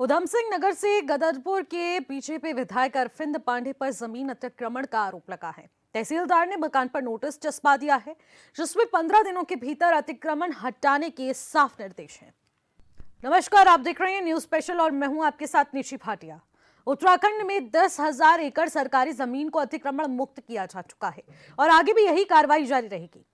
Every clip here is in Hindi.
उधम सिंह नगर से गदरपुर के बीजेपी विधायक अरविंद पांडे पर जमीन अतिक्रमण का आरोप लगा है। तहसीलदार ने मकान पर नोटिस चस्पा दिया है, जिसमें 15 दिनों के भीतर अतिक्रमण हटाने के साफ निर्देश हैं। नमस्कार, आप देख रहे हैं न्यूज स्पेशल और मैं हूं आपके साथ निशी भाटिया। उत्तराखंड में 10,000 एकड़ सरकारी जमीन को अतिक्रमण मुक्त किया जा चुका है और आगे भी यही कार्रवाई जारी रहेगी।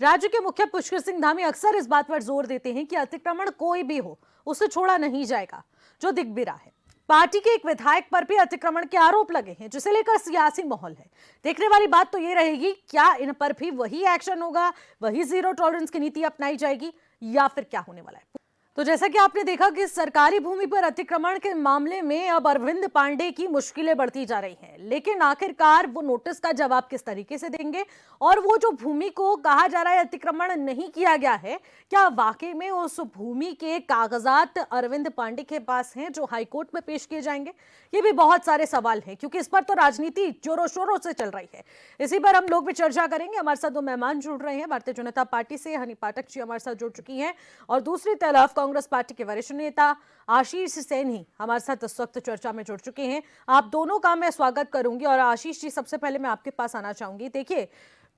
राज्य के मुखिया पुष्कर सिंह धामी अक्सर इस बात पर जोर देते हैं कि अतिक्रमण कोई भी हो उसे छोड़ा नहीं जाएगा, जो दिख भी रहा है। पार्टी के एक विधायक पर भी अतिक्रमण के आरोप लगे हैं, जिसे लेकर सियासी माहौल है। देखने वाली बात तो ये रहेगी, क्या इन पर भी वही एक्शन होगा, वही जीरो टॉलरेंस की नीति अपनाई जाएगी या फिर क्या होने वाला है। तो जैसा कि आपने देखा कि सरकारी भूमि पर अतिक्रमण के मामले में अब अरविंद पांडे की मुश्किलें बढ़ती जा रही हैं, लेकिन आखिरकार वो नोटिस का जवाब किस तरीके से देंगे और वो जो भूमि को कहा जा रहा है अतिक्रमण नहीं किया गया है, क्या वाकई में उस भूमि के कागजात अरविंद पांडे के पास हैं जो हाईकोर्ट में पेश किए जाएंगे? ये भी बहुत सारे सवाल हैं, क्योंकि इस पर तो राजनीति जोरों शोरों से चल रही है। इसी पर हम लोग भी चर्चा करेंगे। हमारे साथ दो मेहमान जुड़ रहे हैं। भारतीय जनता पार्टी से हनी पाठक जी हमारे साथ जुड़ चुकी हैं और दूसरी तरफ कांग्रेस पार्टी के वरिष्ठ नेता आशीष सैनी हमारे साथ इस वक्त चर्चा में जुड़ चुके हैं। आप दोनों का मैं स्वागत करूंगी और आशीष जी, सबसे पहले मैं आपके पास आना चाहूंगी। देखिए,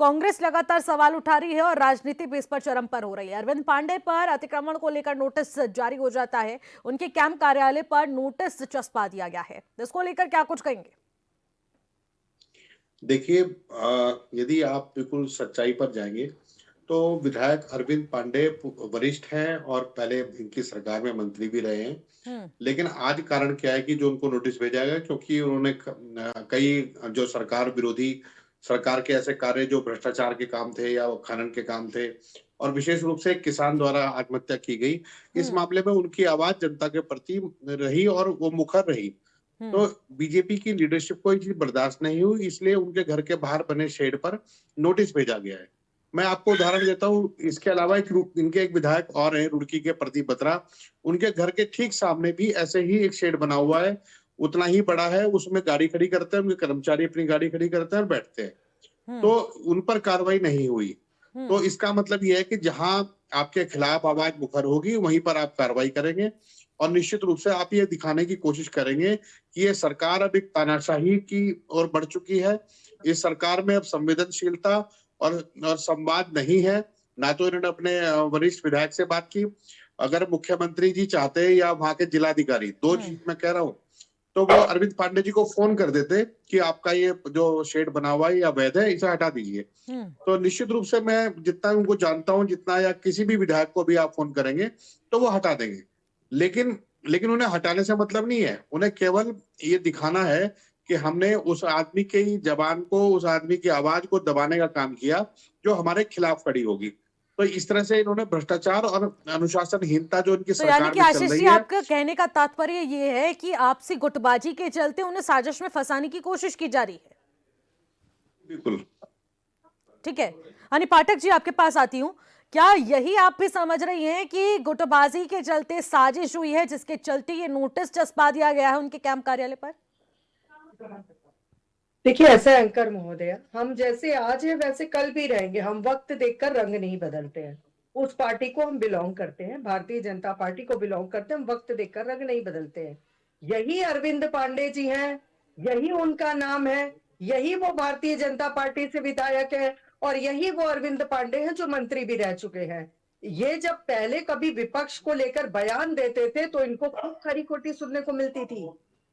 कांग्रेस लगातार सवाल उठा रही है और राजनीति भी इस पर चरम पर हो रही है। अरविंद पांडे पर अतिक्रमण को लेकर नोटिस जारी हो जाता है, उनके कैंप कार्यालय पर नोटिस चस्पा दिया गया है। इसको लेकर क्या कुछ कहेंगे? देखिए, यदि आप बिल्कुल सच्चाई पर जाएंगे तो विधायक अरविंद पांडे वरिष्ठ हैं और पहले इनकी सरकार में मंत्री भी रहे हैं। लेकिन आज कारण क्या है कि जो उनको नोटिस भेजा गया, क्योंकि उन्होंने कई जो सरकार विरोधी सरकार के ऐसे कार्य जो भ्रष्टाचार के काम थे या खनन के काम थे और विशेष रूप से किसान द्वारा आत्महत्या की गई, इस मामले में उनकी आवाज जनता के प्रति रही और वो मुखर रही। तो बीजेपी की लीडरशिप को ये चीज बर्दाश्त नहीं हुई, इसलिए उनके घर के बाहर बने शेड पर नोटिस भेजा गया है। मैं आपको उदाहरण देता हूँ। इसके अलावा इनके एक विधायक और हैं रुड़की के प्रदीप बत्रा, उनके घर के ठीक सामने भी ऐसे ही एक शेड बना हुआ है, उतना ही बड़ा है। उसमें गाड़ी खड़ी करते हैं, उनके कर्मचारी अपनी गाड़ी खड़ी करते हैं और बैठते हैं। तो उन पर कार्रवाई नहीं हुई। तो इसका मतलब यह है कि जहां आपके खिलाफ आवाज मुखर होगी वहीं पर आप कार्रवाई करेंगे और निश्चित रूप से आप ये दिखाने की कोशिश करेंगे कि ये सरकार अब एक तानाशाही की ओर बढ़ चुकी है। इस सरकार में अब संवेदनशीलता और संवाद नहीं है। ना तो इन्होंने अपने वरिष्ठ विधायक से बात की। अगर मुख्यमंत्री जी चाहते या वहां के जिलाधिकारी, दो चीज मैं कह रहा हूँ, तो वो अरविंद पांडे जी को फोन कर देते कि आपका ये जो शेड बना हुआ है या अवैध है, इसे हटा दीजिए। तो निश्चित रूप से मैं जितना उनको जानता हूँ, जितना या किसी भी विधायक को भी आप फोन करेंगे तो वो हटा देंगे। लेकिन उन्हें हटाने से मतलब नहीं है, उन्हें केवल ये दिखाना है कि हमने उस आदमी की जबान को, उस आदमी की आवाज को दबाने का काम किया जो हमारे खिलाफ खड़ी होगी। तो इस तरह से इन्होंने भ्रष्टाचार और अनुशासनहीनता जो इनकी तो यानी सरकार कि में चल आशीष रही जी, है। आपका कहने का तात्पर्य ये है कि आपसी गुटबाजी के चलते उन्हें साजिश में फंसाने की कोशिश की जा रही है। बिल्कुल ठीक है, हनी पाठक जी आपके पास आती हूँ। क्या यही आप भी समझ रही हैं कि गुटबाजी के चलते साजिश हुई है, जिसके चलते ये नोटिस चस्पा दिया गया है उनके कैंप कार्यालय पर? देखिए, ऐसा एंकर महोदय, हम जैसे आज है वैसे कल भी रहेंगे। हम वक्त देखकर रंग नहीं बदलते हैं। उस पार्टी को हम बिलोंग करते हैं, भारतीय जनता पार्टी को बिलोंग करते हैं। हम वक्त देखकर रंग नहीं बदलते हैं। यही अरविंद पांडे जी हैं, यही उनका नाम है, यही वो भारतीय जनता पार्टी से विधायक है और यही वो अरविंद पांडे हैं जो मंत्री भी रह चुके हैं। ये जब पहले कभी विपक्ष को लेकर बयान देते थे तो इनको खूब खरी खोटी सुनने को मिलती थी।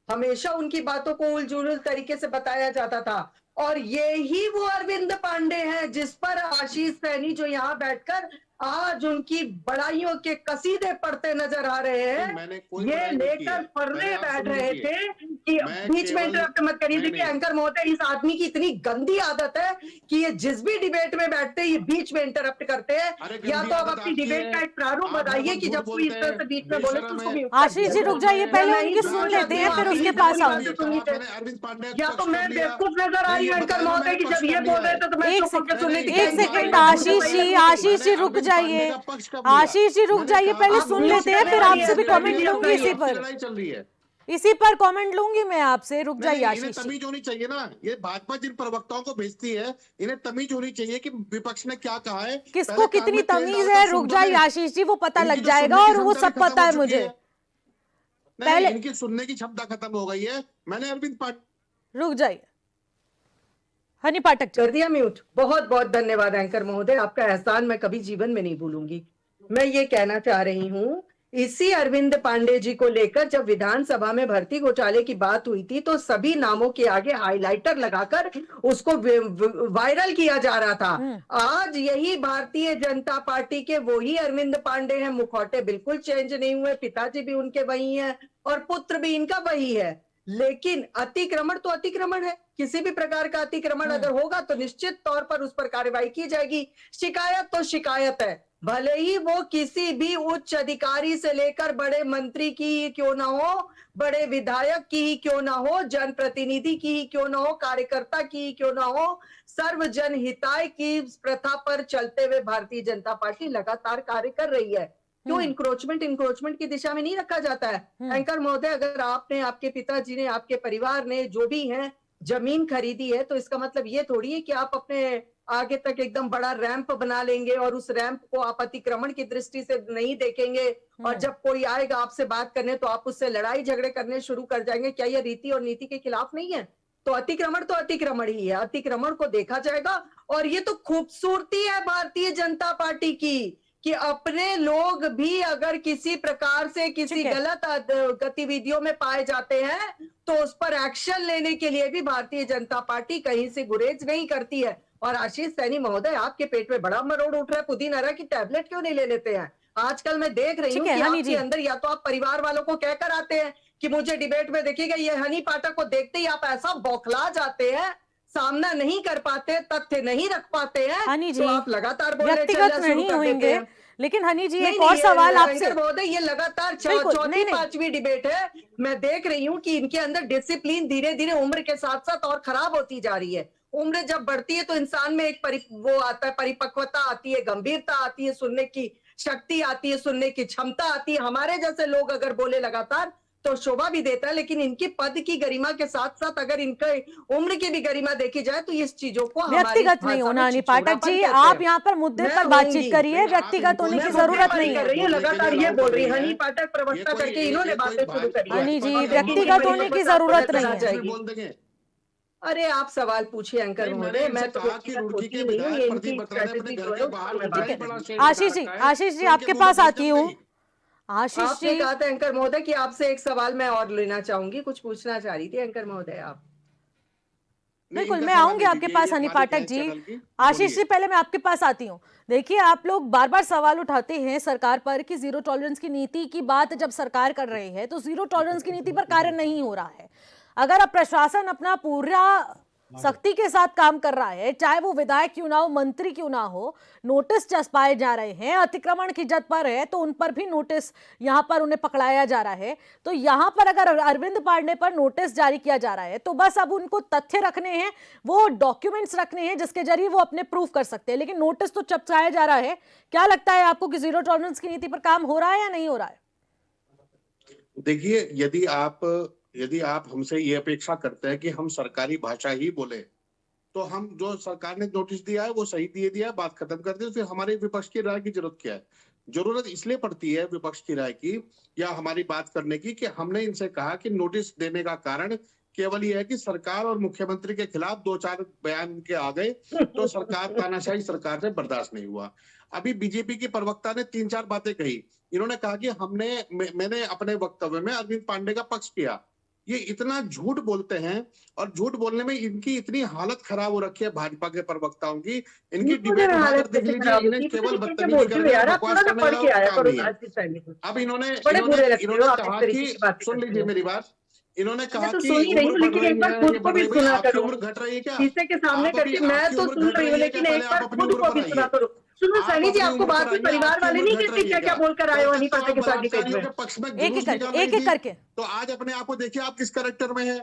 हमेशा उनकी बातों को उलझुल तरीके से बताया जाता था और ये ही वो अरविंद पांडे हैं जिस पर आशीष सैनी जो यहाँ बैठकर आज उनकी बड़ाइयों के कसीदे पढ़ते नजर आ रहे हैं, ये लेकर फर्रे बैठ रहे थे कि बीच में इंटरप्ट मत करिए। देखिए एंकर महोदय, इस आदमी की इतनी गंदी आदत है कि ये जिस भी डिबेट में बैठते हैं ये बीच में इंटरप्ट करते हैं। या तो आप अपनी डिबेट का एक प्रारूप बताइए कि जब कोई इस तरह से बीच में बोले तो उसको आशीष जी रुक जाइए, पहले उनकी सुन लेते हैं फिर उसके पास आऊंगी। या तो मैं बेवकूफ नजर आ रही हूँ एंकर महोदय कि जब ये बोल रहे थे तो मैं एक चुप होकर सुनने की एक सेकंड आशीष जी रुक जाइए। आशीष जी रुक जाइए, पहले सुन लेते हैं फिर आपसे भी कमेंट लूंगी। इसी पर कमेंट लूंगी मैं आपसे। रुक जाइए आशीष जी। तमीज होनी चाहिए ना, ये भाजपा जिन प्रवक्ताओं को भेजती है इन्हें तमीज होनी चाहिए कि विपक्ष ने क्या कहा है, किसको कितनी तमीज है। रुक जाइए आशीष जी, वो पता लग जाएगा और वो सब पता है मुझे। नहीं, पहले इनकी सुनने की क्षमता खत्म हो गई है। मैंने अरविंद पाटिल रुक जाइए, हनी पाठक जी। कर दिया म्यूट। बहुत बहुत धन्यवाद एंकर महोदय, आपका एहसान मैं कभी जीवन में नहीं भूलूंगी। मैं ये कहना चाह रही हूँ, इसी अरविंद पांडे जी को लेकर जब विधानसभा में भर्ती घोटाले की बात हुई थी तो सभी नामों के आगे हाइलाइटर लगाकर उसको वायरल किया जा रहा था। आज यही भारतीय जनता पार्टी के वही अरविंद पांडे हैं, मुखौटे बिल्कुल चेंज नहीं हुए, पिताजी भी उनके वही हैं और पुत्र भी इनका वही है। लेकिन अतिक्रमण तो अतिक्रमण है, किसी भी प्रकार का अतिक्रमण अगर होगा तो निश्चित तौर पर उस पर कार्रवाई की जाएगी। शिकायत तो शिकायत है, भले ही वो किसी भी उच्च अधिकारी से लेकर बड़े मंत्री की ही क्यों ना हो, बड़े विधायक की ही क्यों ना हो, जनप्रतिनिधि की ही क्यों ना हो, कार्यकर्ता की ही क्यों ना हो, सर्वजन हिताय की प्रथा पर चलते हुए भारतीय जनता पार्टी लगातार कार्य कर रही है। क्यों इंक्रोचमेंट की दिशा में नहीं रखा जाता है? एंकर महोदय, अगर आपने, आपके पिताजी ने, आपके परिवार ने, जो भी हैं, जमीन खरीदी है तो इसका मतलब ये थोड़ी है कि आप अपने आगे तक एकदम बड़ा रैंप बना लेंगे और उस रैंप को आप अतिक्रमण की दृष्टि से नहीं देखेंगे और जब कोई आएगा आपसे बात करने तो आप उससे लड़ाई झगड़े करने शुरू कर जाएंगे। क्या यह रीति और नीति के खिलाफ नहीं है? तो अतिक्रमण ही है, अतिक्रमण को देखा जाएगा। और ये तो खूबसूरती है भारतीय जनता पार्टी की कि अपने लोग भी अगर किसी प्रकार से किसी गलत गतिविधियों में पाए जाते हैं तो उस पर एक्शन लेने के लिए भी भारतीय जनता पार्टी कहीं से गुरेज नहीं करती है। और आशीष सैनी महोदय, आपके पेट में बड़ा मरोड़ उठ रहा है, पुदीना की टैबलेट क्यों नहीं ले लेते हैं? आजकल मैं देख रही हूँ कि आपके अंदर या तो आप परिवार वालों को कहकर आते हैं कि मुझे डिबेट में देखिएगा, ये हनी पाठक को देखते ही आप ऐसा बौखला जाते हैं, सामना नहीं कर पाते, तथ्य नहीं रख पाते हैं, हनी जी, तो आप लगातार बोलने व्यक्तिगत चलना शुरू नहीं कर देते होंगे। हैं। लेकिन हनी जी, नहीं, एक और सवाल आपसे। महोदय, ये लगातार चौथी पांचवी डिबेट है। मैं देख रही हूँ कि इनके अंदर डिसिप्लिन धीरे धीरे उम्र के साथ साथ और खराब होती जा रही है। उम्र जब बढ़ती है तो इंसान में एक वो आता है, परिपक्वता आती है, गंभीरता आती है, सुनने की शक्ति आती है, सुनने की क्षमता आती है। हमारे जैसे लोग अगर बोले लगातार तो शोभा भी देता है, लेकिन इनकी पद की गरिमा के साथ साथ अगर इनके उम्र की भी गरिमा देखी जाए तो इस चीजों को व्यक्तिगत नहीं होना। हनी पाठक जी, आप यहाँ पर मुद्दे पर बातचीत करिए, व्यक्तिगत होने की जरूरत नहीं है। लगातार ये बोल रही है हनी पाठक प्रवक्ता करके, इन्होंने बातें शुरू करी। हनी जी, व्यक्तिगत होने की जरूरत नहीं है। अरे आप सवाल पूछिए एंकर महोदय, मैं तो होती नहीं हूँ, ये इनकी स्ट्रेटेजी जो है। आशीष जी आपके पास आती हूँ। आशीष जी, आपने कहा था एंकर महोदय कि आपसे एक सवाल मैं और लेना चाहूंगी, कुछ पूछना चाह रही थी एंकर महोदय आप। बिल्कुल मैं आऊंगी आपके पास हनी पाठक जी। आशीष जी, पहले मैं आपके पास आती हूँ। देखिए, आप लोग बार बार सवाल उठाते हैं सरकार पर कि जीरो टॉलरेंस की नीति की बात जब सरकार कर रही है तो जीरो टॉलरेंस की नीति पर कार्य नहीं हो रहा है। अगर अब प्रशासन अपना पूरा सख्ती के साथ काम कर रहा है, चाहे वो विधायक क्यों ना हो, मंत्री क्यों ना हो, नोटिस चस्पाए जा रहे हैं, अतिक्रमण की जद पर है तो उन पर भी नोटिस यहां पर उन्हें पकड़ाया जा रहा है। तो यहां पर अगर अरविंद पांडे पर नोटिस जारी किया जा रहा है तो बस अब उनको तथ्य रखने हैं, वो डॉक्यूमेंट्स रखने हैं जिसके जरिए वो अपने प्रूफ कर सकते हैं, लेकिन नोटिस तो चपकाया जा रहा है। क्या लगता है आपको कि जीरो टॉलरेंस की नीति पर काम हो रहा है या नहीं हो रहा है? देखिए, यदि आप हमसे ये अपेक्षा करते हैं कि हम सरकारी भाषा ही बोले तो हम, जो सरकार ने नोटिस दिया है वो सही दिया है, बात खत्म कर दी। फिर हमारे विपक्ष की राय की जरूरत क्या है? जरूरत इसलिए पड़ती है विपक्ष की राय की या हमारी बात करने की कि हमने इनसे कहा कि नोटिस देने का कारण केवल ये है कि सरकार और मुख्यमंत्री के खिलाफ 2-4 बयान के आ गए तो सरकार, तानाशाही सरकार से बर्दाश्त नहीं हुआ। अभी बीजेपी की प्रवक्ता ने 3-4 बातें कही। इन्होंने कहा कि मैंने अपने वक्तव्य में अरविंद पांडे का पक्ष किया। ये इतना झूठ बोलते हैं और झूठ बोलने में इनकी इतनी हालत खराब हो रखी है भाजपा के प्रवक्ताओं की। इनकी डिबेट वहां देख लीजिए, इन्हें केवल बदतमीजी करने और बकवास करने का काम नहीं है। अब इन्होंने कहा कि, सुन लीजिए मेरी बात, इन्होंने कहा कि उम्र बढ़ रही है, ये बढ़ रही है, आपकी उम्र घट रही है क्या? शीशे के सामने करके मैं तो सुन रही हूँ, लेकिन एक बार खुद को भी सुना करो। सुनो सैनी जी, आपको बात में परिवार वाले नहीं कहते क्या बोलकर आए हो हनी पाठक के साथ डिबेट में? पक्ष में एक एक करके तो आज अपने आप को देखिए, आप किस कैरेक्टर में है?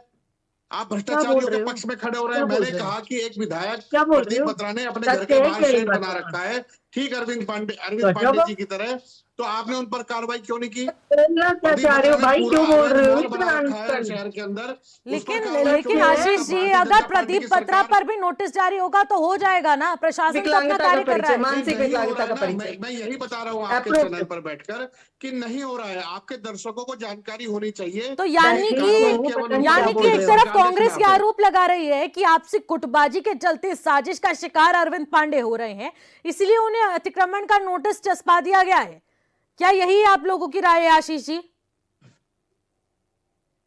आप भ्रष्टाचारियों के पक्ष में खड़े हो रहे हैं। मैंने कहा कि एक विधायक प्रदीप बत्रा ने अपने घर के बाहर शेड बना रखा है, ठीक अरविंद पांडे गजब। जी की तरह, तो आपने उन पर कार्रवाई क्यों नहीं की? बोलना क्या प्रदीप चाह रहे बत्रा हो ने भाई, पूरा क्यों बोल अवैध रहे हो मॉल इतना बना रखा है आजकल? शहर के अंदर, उस पर लेकिन कार्रवाई लेकिन क्यों नहीं की? आशीष तब जी, भारतीय अगर जनता पार्टी प्रदीप की बत्रा सरकार पर भी नोटिस जारी होगा तो हो जाएगा ना, प्रशासन तो अपना विकलांगता का कार्य कर रहा परिचय, है। नहीं मानसिक नहीं हो विकलांगता रहा का है ना, परिचय मैं यही बता रहा हूँ आपके अप्रूव्ड। चैनल पर बैठकर कि नहीं हो रहा है। आपके दर्शकों को जानकारी होनी चाहिए तो कि यानी बैठने कि की कार्रवाई नहीं है, केवल पता नहीं उत्तर क्या यानी कि बोल प्रदेश एक रहे हो। तरफ सरकार के कांग्रेस ये खिलाफ है। आरोप लगा रही है कि आपसी गुटबाजी के चलते साजिश का शिकार अरविंद पांडे हो रहे हैं, इसलिए उन्हें अतिक्रमण का नोटिस चस्पा दिया गया है। क्या यही आप लोगों की राय है आशीष जी?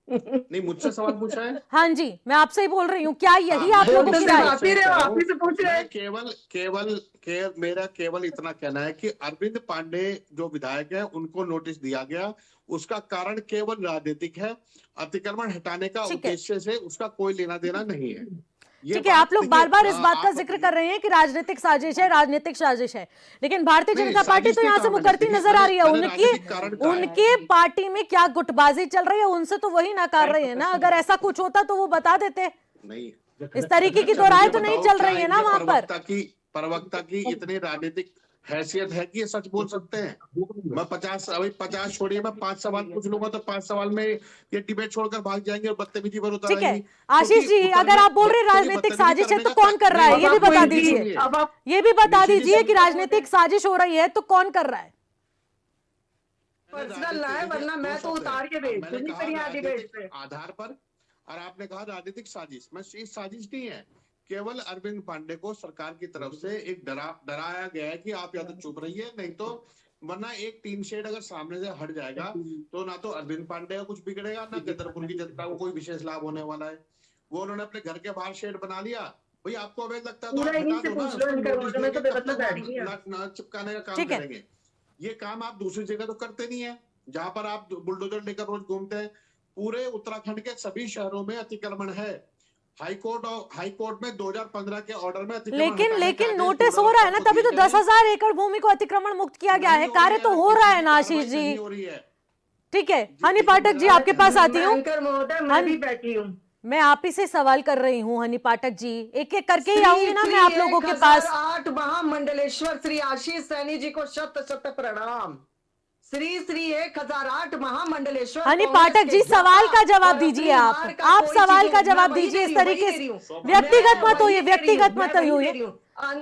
नहीं, मुझसे सवाल पूछा है। हाँ जी, मैं आपसे ही बोल रही हूँ, क्या यही हाँ, आप मैं लोगों तो की सिर्फ राय है? आप ही रहे हो, आप ही से पूछ रहे मैं हैं। मेरा केवल इतना कहना है कि अरविंद पांडे जो विधायक है उनको नोटिस दिया गया, उसका कारण केवल राजनीतिक है। अतिक्रमण हटाने का ठीक है, उद्देश्य से उसका कोई लेना देना नहीं है। ये ठीक है, बात आप लोग देखिए, बार बार इस बात का आप जिक्र कर रहे हैं कि राजनीतिक साजिश है, राजनीतिक साजिश है, लेकिन भारतीय नहीं जनता पार्टी साजिश तो नहीं यहाँ से कहा मैंने। मुकरती देखिए, नजर आ रही है। मैंने राजनीतिक कारण कहा है। उनके पार्टी में क्या गुटबाजी चल रही है, उनसे तो वही नकार रहे हैं ना। अगर ऐसा कुछ होता तो वो बता देते। नहीं, इस तरीके की अच्छा तो राय मुझे तो नहीं बताओ, चल क्या रही है ना इनके वहां पर। प्रवक्ता की इतनी राजनीतिक हैसियत है कि ये सच बोल सकते हैं? मैं 50 छोड़िए, मैं 5 सवाल पूछ लूंगा तो 5 सवाल में ये डिबेट छोड़कर भाग जाएंगे और बदतमीजी पर उतर ठीक है आएंगी। आशीष जी, क्योंकि अगर आप बोल रहे हैं क्योंकि राजनीतिक बदतमीजी साजिश है करने तो का कौन कर रहा है, नहीं, ये भी अब आप बता कोई भी- दीजिए। अब आप ये भी बता निशि जी दीजिए से कि राजनीतिक साजिश हो रही है तो कौन कर रहा है? पर्सनल ना है, वरना मैं तो उतार के भेज मैंने दूंगी कहा फिर यहाँ डिबेट राजनीतिक पे। आधार पर, और आपने कहा राजनीतिक साजिश। मैं ये साजिश नहीं है, केवल अरविंद पांडे को सरकार की तरफ से एक डराया गया है कि आप या तो चुप रहिए, नहीं तो वरना एक टीन शेड अगर सामने से हट जाएगा तो ना तो अरविंद पांडे का कुछ बिगड़ेगा, ना गदरपुर की जनता को कोई विशेष लाभ होने वाला है। वो उन्होंने अपने घर के बाहर शेड बना लिया। भाई आपको अवैध लगता है तो पूरा आप इन्हीं हटा से दो ना, पूछ लो, उसको इनका नोटिस बोलना, मैं तो देंगे, तब बेबतलब तक बैठ गई आप ना चिपकाने का काम ठीक है। करेंगे। ये काम आप दूसरी जगह तो करते नहीं है, जहां पर आप बुलडोजर लेकर रोज घूमते हैं। पूरे उत्तराखंड के सभी शहरों में अतिक्रमण है। हाईकोर्ट में 2015 के ऑर्डर में अतिक्रमण लेकिन हटाने लेकिन का आदेश नोटिस हो पूरा रहा है ना, सबको तभी तो दिए गए हैं। 10,000 एकड़ भूमि को अतिक्रमण मुक्त किया गया है। नहीं हो कार्य रही तो है, हो रहा है ना किसी की आशीष जी। कार्रवाई नहीं हो रही है। ठीक है, जी, हनी देखिए, पाठक जी मेरा आपके पास आती हूँ। एंकर महोदय, मैं भी बैठी हूँ। मैं आप ही से सवाल कर रही हूँ हनी पाठक जी, एक एक करके ही आऊंगी ना मैं आप लोगों के पास। 1008 महामंडलेश्वर श्री आशीष सैनी जी को शत शत प्रणाम। श्री 1008 महामंडलेश्वर। हनी कांग्रेस पाठक के जी, जटा सवाल का जवाब और अपनी दीजिए। हार का आप कोई सवाल चीज का नहीं। जवाब मैं वही दीजिए। दे इस रही हूँ, तरीके वही दे से रही हूँ। व्यक्तिगत मैं मत होइए, वही दे रही हूँ, व्यक्तिगत मैं मत वही होइए। दे रही हूँ।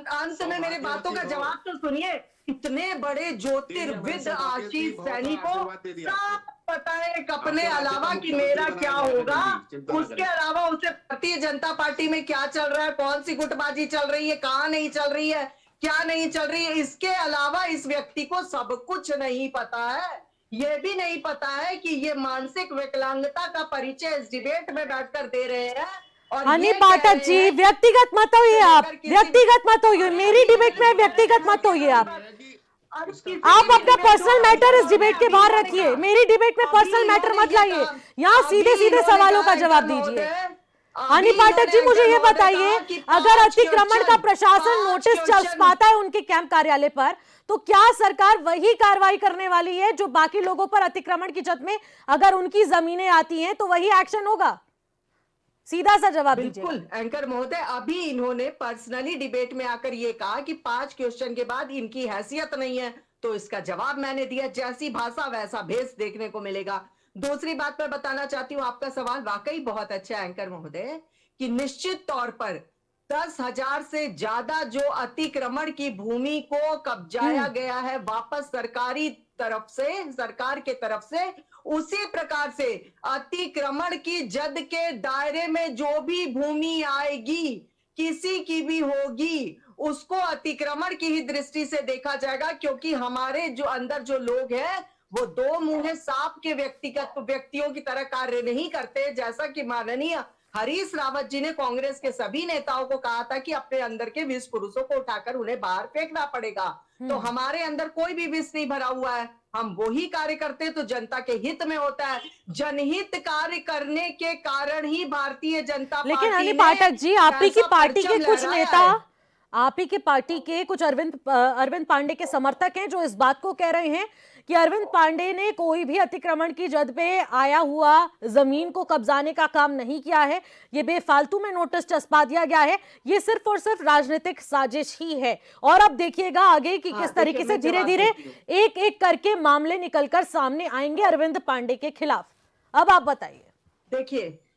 अंत में मेरे बातों का जवाब तो सुनिए। इतने बड़े ज्योतिर्विद आशीष सैनी को सब पता है एक अपने अलावा कि मेरा क्या होगा, उसके अलावा उसे भारतीय जनता पार्टी में क्या चल रहा है, कौन सी गुटबाजी चल रही है, कहाँ नहीं चल रही है, क्या नहीं चल रही है, इसके अलावा इस व्यक्ति को सब कुछ नहीं पता है। ये भी नहीं पता है कि ये मानसिक विकलांगता का परिचय इस डिबेट में बैठकर दे रहे हैं। और हनी ये कह पाठक रहे जी, हैं व्यक्तिगत मत होइए आप, अगर किसी- व्यक्तिगत मत होइए। मेरी डिबेट में व्यक्तिगत मत होइए आप। अब किसी आप भी अपना डिबेट पर्सनल हो, मैटर इस अभी डिबेट के अभी बाहर इन्होंने रखिए। कहा- मेरी डिबेट में अभी पर्सनल मैटर इन्होंने मत ये लाइए। कहा- यहाँ अभी सीधे सीधे इन्होंने सवालों कहा का जवाब एंकर दीजिए। महोदय, हनी अभी पाठक जी, इन्होंने मुझे एंकर ये महोदय बताइए, कहा कि अगर 5 अतिक्रमण का क्वेश्चन, प्रशासन 5 नोटिस क्वेश्चन- चस्पाता है उनके कैंप कार्यालय पर, तो क्या सरकार वही कार्रवाई करने वाली है जो बाकी लोगों पर अतिक्रमण की छत में अगर उनकी जमीनें आती हैं तो वही एक्शन होगा? सीधा सा जवाब दीजिए। बिल्कुल एंकर महोदय, अभी इन्होंने पर्सनली डिबेट में आकर ये कहा कि 5 क्वेश्चन के बाद इनकी हैसियत नहीं है, तो इसका जवाब मैंने दिया। जैसी भाषा वैसा भेष देखने को मिलेगा। दूसरी बात मैं बताना चाहती हूँ, आपका सवाल वाकई बहुत अच्छा है एंकर महोदय, कि निश्चित तौर पर 10,000 से ज्यादा जो अतिक्रमण की भूमि को कब्जाया गया है वापस सरकारी तरफ से, सरकार के तरफ से, उसी प्रकार से अतिक्रमण की जद के दायरे में जो भी भूमि आएगी, किसी की भी होगी, उसको अतिक्रमण की ही दृष्टि से देखा जाएगा। क्योंकि हमारे जो अंदर जो लोग हैं वो दो मुंहे सांप के व्यक्तियों की तरह कार्य नहीं करते। जैसा कि माननीय हरीश रावत जी ने कांग्रेस के सभी नेताओं को कहा था कि अपने अंदर के विष पुरुषों को उठाकर उन्हें बाहर फेंकना पड़ेगा। तो हमारे अंदर कोई भी विष नहीं भरा हुआ है, हम वही कार्य करते हैं तो जनता के हित में होता है। जनहित कार्य करने के कारण ही भारतीय जनता लेकिन पार्टी हनी ने पाठक जी, आप ही की ऐसा पार्टी के परचम कुछ लहराया नेता है। आप ही के पार्टी के कुछ अरविंद पांडे के समर्थक हैं जो इस बात को कह रहे हैं कि अरविंद पांडे ने कोई भी अतिक्रमण की जद पे आया हुआ जमीन को कब्जाने का काम नहीं किया है, ये बेफालतू में नोटिस चस्पा दिया गया है, ये सिर्फ और सिर्फ राजनीतिक साजिश ही है। और अब देखिएगा आगे कि किस तरीके से धीरे धीरे एक एक करके मामले निकलकर सामने आएंगे अरविंद पांडे के खिलाफ। अब आप बताइए।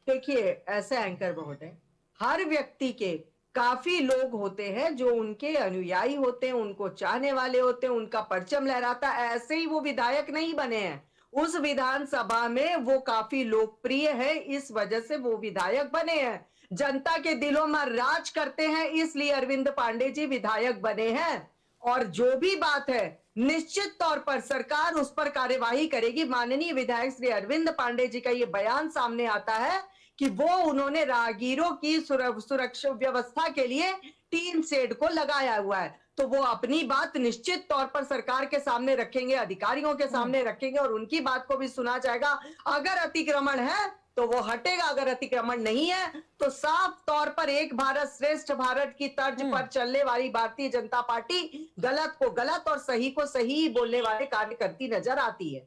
देखिए ऐसे एंकर महोदय, हर व्यक्ति के काफी लोग होते हैं जो उनके अनुयायी होते हैं, उनको चाहने वाले होते हैं, उनका परचम लहराता है। ऐसे ही वो विधायक नहीं बने हैं, उस विधानसभा में वो काफी लोकप्रिय है, इस वजह से वो विधायक बने हैं। जनता के दिलों में राज करते हैं, इसलिए अरविंद पांडे जी विधायक बने हैं। और जो भी बात है निश्चित तौर पर सरकार उस पर कार्यवाही करेगी। माननीय विधायक श्री अरविंद पांडे जी का ये बयान सामने आता है कि वो उन्होंने राहगीरों की सुरक्षा व्यवस्था के लिए टीन शेड को लगाया हुआ है, तो वो अपनी बात निश्चित तौर पर सरकार के सामने रखेंगे, अधिकारियों के सामने रखेंगे और उनकी बात को भी सुना जाएगा। अगर अतिक्रमण है तो वो हटेगा, अगर अतिक्रमण नहीं है तो साफ तौर पर एक भारत श्रेष्ठ भारत की तर्ज पर चलने वाली भारतीय जनता पार्टी गलत को गलत और सही को सही बोलने वाले कार्य करती नजर आती है।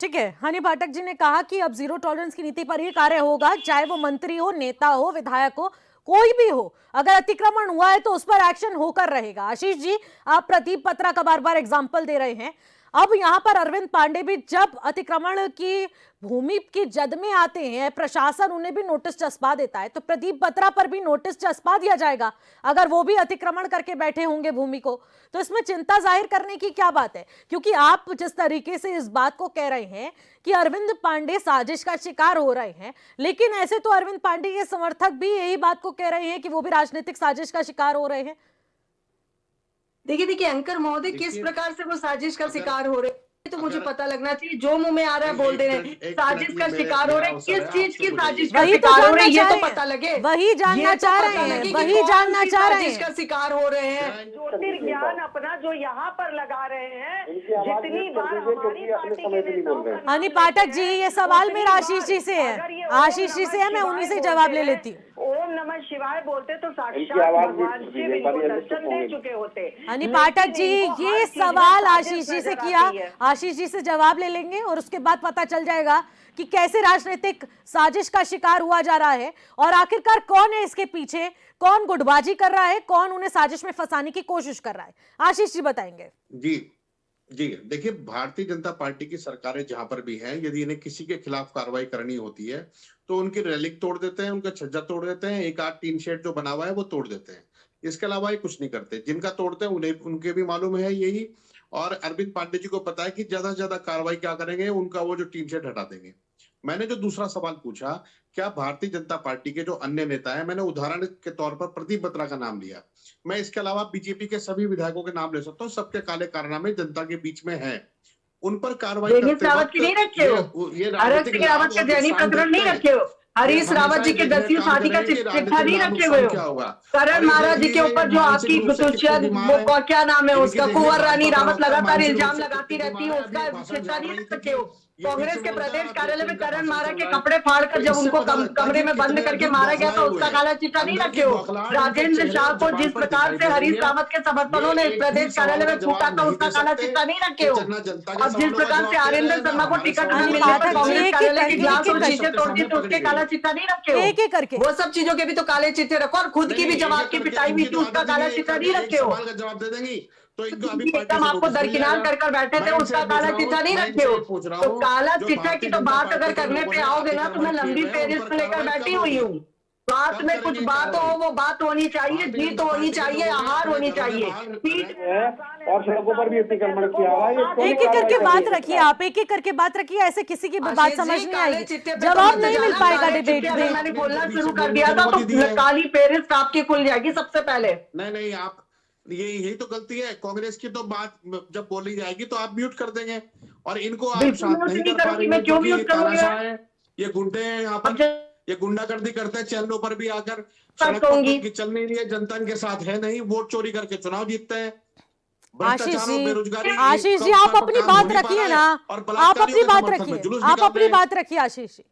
ठीक है, हनी पाठक जी ने कहा कि अब जीरो टॉलरेंस की नीति पर ही कार्य होगा, चाहे वो मंत्री हो, नेता हो, विधायक हो, कोई भी हो। अगर अतिक्रमण हुआ है तो उस पर एक्शन होकर रहेगा। आशीष जी, आप प्रदीप पत्रा का बार बार एग्जाम्पल दे रहे हैं, अब यहां पर अरविंद पांडे भी जब अतिक्रमण की भूमि की जद में आते हैं, प्रशासन उन्हें भी नोटिस चस्पा देता है, तो प्रदीप बत्रा पर भी नोटिस चस्पा दिया जाएगा अगर वो भी अतिक्रमण करके बैठे होंगे भूमि को। तो इसमें चिंता जाहिर करने की क्या बात है, क्योंकि आप जिस तरीके से इस बात को कह रहे हैं कि अरविंद पांडे साजिश का शिकार हो रहे हैं, लेकिन ऐसे तो अरविंद पांडे के समर्थक भी यही बात को कह रहे हैं कि वो भी राजनीतिक साजिश का शिकार हो रहे हैं। देखिए एंकर महोदय, किस प्रकार से वो साजिश का शिकार हो रहे हैं तो मुझे पता लगना चाहिए। जो मुंह में आ रहा है बोल दे रहे हैं, साजिश का शिकार हो रहे हैं, किस चीज की साजिश का शिकार हो रहे हैं ये तो पता लगे, वही जानना चाह रहे हैं, वही जानना चाह रहे हैं। का शिकार हो रहे हैं। ज्ञान अपना जो यहाँ पर लगा रहे हैं, जितनी बार हमारी पार्टी के नेताओं। हनी पाठक जी, ये सवाल मेरा आशीष जी से है, आशीष जी से है, मैं उन्हीं से जवाब ले लेती हूँ। ओम नमः शिवाय बोलते तो साक्षात भगवान शिव इनको दर्शन दे चुके होते। हनी पाठक जी, ये सवाल आशीष जी से किया, आशीष जी से जवाब ले लेंगे और उसके बाद पता चल जाएगा कि कैसे राजनीतिक साजिश का शिकार हुआ जा रहा है और आखिरकार कौन है इसके पीछे, कौन गुटबाजी कर रहा है, कौन उन्हें साजिश में फंसाने की कोशिश कर रहा है। आशीष जी बताएंगे। जी देखिए, भारतीय जनता पार्टी की सरकारें जहां पर भी हैं, यदि इन्हें किसी के खिलाफ कार्रवाई करनी होती है तो उनकी रेलिंग तोड़ देते हैं, उनका छज्जा तोड़ देते हैं, एक आध टीन शेड जो बना हुआ है वो तोड़ देते हैं। इसके अलावा ये कुछ नहीं करते। जिनका तोड़ते हैं उन्हें उनके भी मालूम है यही, और अरविंद पांडे जी को पता है कि ज्यादा से ज्यादा कार्रवाई क्या करेंगे, उनका वो जो टीन शेड हटा देंगे। मैंने जो दूसरा सवाल पूछा, क्या भारतीय जनता पार्टी के जो अन्य नेता हैं, मैंने उदाहरण के तौर पर प्रदीप बत्रा का नाम लिया, मैं इसके अलावा बीजेपी के सभी विधायकों के नाम ले सकता हूँ, सबके काले कारनामे जनता के बीच में है, उन पर कार्रवाई करते वक्त नहीं रखे हो, नहीं रखे हो, हरीश रावत जी के 10वीं शादी का चिट्ठा नहीं रखे हुए हो, करण महाराज जी के ऊपर जो आपकी वो क्या नाम है उसका, कुंवर रानी रावत लगातार इल्जाम लगाती रहती है, उसका चिट्ठा नहीं रख सके हो। कांग्रेस के प्रदेश कार्यालय में करण महाराज के कपड़े फाड़कर जब उनको कमरे में बंद करके मारा गया तो उसका काला चिट्ठा नहीं रखे हो। राजेंद्र शाह को जिस प्रकार से हरीश रावत के समर्थकों ने प्रदेश कार्यालय में फूटा था उसका काला चिट्ठा नहीं रखे हो। और जिस प्रकार से आरिंदर शर्मा को टिकट नहीं मिलने पर कांग्रेस कार्यालय के गिलास और चीजें तोड़ दी तो उसके काला चिट्ठा नहीं रखे हो। एक एक करके वो सब चीजों के भी तो काले चिट्ठे रखो, और खुद की भी जवाब की पिटाई हुई थी उसका काला चिट्ठा नहीं रखे हो। जवाब दे देंगी तो इनको अभी एकदम आपको दरकिनार कर बैठे थे, उसका काला चिट्ठा नहीं रखे हो। तो काला चिट्ठा की तो बात अगर करने पे आओगे ना तो मैं लंबी फेहरिस्त लेकर बैठी हुई हूँ। बात में कुछ बात हो, वो बात होनी चाहिए, जीत होनी चाहिए, आहार होनी चाहिए। और सड़कों पर भी अतिक्रमण किया हुआ है। एक एक करके बात रखिए, आप एक एक करके बात रखिए, ऐसे किसी की बात समझ नहीं आएगी, जवाब नहीं मिल पाएगा डिबेट में। मैंने बोलना शुरू कर दिया था तो काली फेहरिस्त आपकी खुल जाएगी सबसे पहले। नहीं, आप यही तो गलती है कांग्रेस की, तो बात जब बोली जाएगी तो आप म्यूट कर देंगे और इनको आप साथ नहीं कर पा रही हैं, क्योंकि ये तानाशाह है, ये गुंडे हैं, यहाँ पर ये गुंडागर्दी करते हैं, चैनलों पर भी आकर सड़क पर चल नहीं रही है, जनता इनके साथ है नहीं, वोट चोरी करके चुनाव जीतते हैं। आशीष जी आप अपनी बात रखिए ना, आप अपनी बात रखिए, आप अपनी बात रखिए आशीष जी।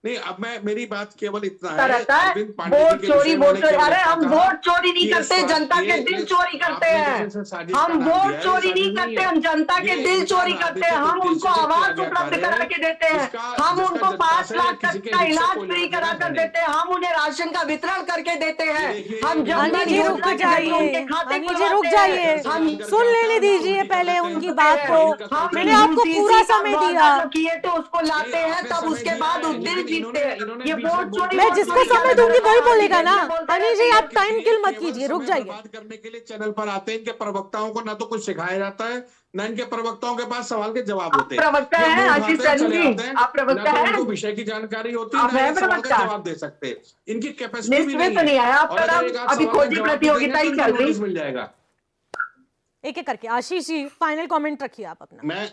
नहीं, अब मेरी बात केवल इतना होता है, रहता है अरविंद पांडे जी वोट के चोरी विषय में वोट मैंने चोरी। केवल अरे इतना हम कहा वोट चोरी नहीं कि करते, जनता के दिल चोरी करते हैं। हम वोट चोरी नहीं करते, हम जनता के दिल चोरी करते हैं। हम उनको आवास उपलब्ध करा के देते हैं, हम उनको 5 लाख तक का इलाज फ्री करा कर देते हैं, हम उन्हें राशन का वितरण करके देते हैं, हम हनी जी रुक योजना के जरिए जाइए, उनके खाते हनी जी रुक खुलवाते जाइए, हैं। हम सुन लेने दीजिए पहले उनकी बात को। हम मैंने आपको UCC पूरा का समय वादा दिया। जो किए थे उसको लाते हैं, तब उसके बाद उस दिन जीतते हैं। ये वोट चोरी मैं वोट जिसको चोरी समय क्या दूंगी करना वही है? बोलेगा ना। ये बोलते हनी जी रहते आप हैं। टाइम किल मत केवल कीजिए, रुक समय जाइए। बर्बाद करने के लिए चैनल पर आते हैं। इनके प्रवक्ताओं को ना तो कुछ सिखाया जाता है, ना इनके प्रवक्ताओं के पास सवाल के जवाब आप होते हैं। प्रवक्ता ये हैं मुंह आशीष उठाते हैं, चंद चले जी, आते हैं, आप प्रवक्ता ना तो हैं, उनको विषय की जानकारी होती आप है, ना हैं ये सवाल का प्रवक्ता। जवाब दे सकते। इनकी कैपेसिटी भी लिस्ट में नहीं तो है। नहीं आया आपका और अगर नाम, एक आध अभी सवाल का खोजी जवाब भी प्रतियोगिता देंगे ही तो चल इनको रही। नोटिस मिल जाएगा। एक एक करके आशीष जी फाइनल कमेंट रखिए आप अपना।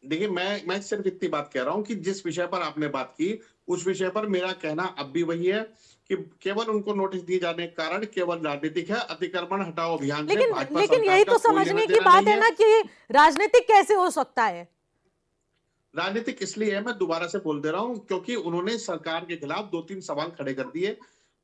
देखिए, मैं सिर्फ इतनी बात कह रहा हूं कि जिस विषय पर आपने बात की उस विषय पर मेरा कहना अब भी वही है कि केवल उनको नोटिस दिए जाने के कारण केवल राजनीतिक है। अतिक्रमण हटाओ अभियान से भाजपा लेकिन सरकार यही का तो कोई समझने लेना की देना बात नहीं है ना कि राजनीतिक कैसे हो सकता है। राजनीतिक इसलिए है, मैं दोबारा से बोल दे रहा हूं, क्योंकि उन्होंने सरकार के खिलाफ 2-3 सवाल खड़े कर दिए।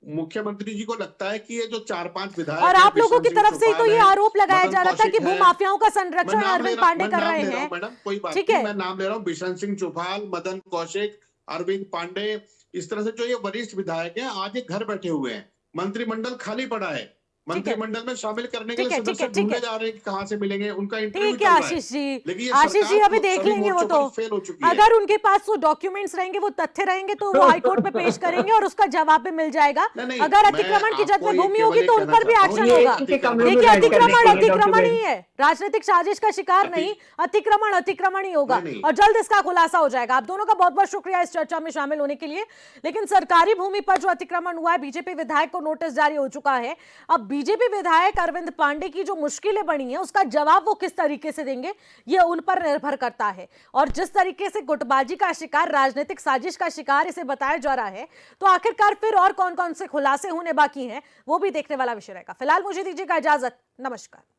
मुख्यमंत्री जी को लगता है कि ये जो 4-5 विधायक और हैं, आप लोगों की बिशन सिंह तरफ से ही तो चौपाल ये है, आरोप लगाया मदन जा रहा था कि कौशिक है। भूमाफियाओं का मैं संरक्षण नाम ले अरविंद रहा पांडे मैं कर नाम रहे ले रहा हूं हैं। मैडम, कोई बात ठीक नहीं, है, मैं नाम ले रहा हूं बिशन सिंह चौपाल, मदन कौशिक, अरविंद पांडे। इस तरह से जो ये वरिष्ठ विधायक हैं आज ये घर बैठे हुए हैं, मंत्रिमंडल खाली पड़ा है। ठीक है, मंत्रिमंडल में शामिल करने के ठीक लिए है, ठीक है, सदस्य ठीक ढूंढे है, जा रहे हैं कि कहां से मिलेंगे, उनका इंटरव्यू ठीक है चल रहा है। आशीष जी। लेकिन ये आशीष जी सरकार अभी देख सभी लेंगे वो मोर्चों तो। पर फेल हो चुकी है। अगर उनके पास वो डॉक्यूमेंट्स रहेंगे, वो तथ्य रहेंगे तो वो हाईकोर्ट में पेश करेंगे और उसका जवाब भी मिल जाएगा। नहीं, अगर मैं अतिक्रमण की जद आपको में ये भूमि केवल होगी ये तो उन कहना पर भी चाहता हूं, एक्शन ये होगा। इनके कमरों में देखिए बैठ करने अतिक्रमण के लिए अतिक्रमण ही document। है, राजनीतिक साजिश का शिकार नहीं, अतिक्रमण अतिक्रमण ही होगा। नहीं। और जल्द इसका खुलासा हो जाएगा। आप दोनों का बहुत बहुत शुक्रिया इस चर्चा में शामिल होने के लिए। लेकिन सरकारी भूमि पर जो अतिक्रमण हुआ है, बीजेपी विधायक को नोटिस जारी हो चुका है। अब बीजेपी विधायक अरविंद पांडे की जो मुश्किलें बनी है उसका जवाब वो किस तरीके से देंगे ये उन पर निर्भर करता है। और जिस तरीके से गुटबाजी का शिकार, राजनीतिक साजिश का शिकार इसे बताया जा रहा है, तो आखिरकार फिर और कौन कौन से खुलासे होने बाकी हैं वो भी देखने वाला विषय रहेगा। फिलहाल मुझे दीजिएगा इजाजत, नमस्कार।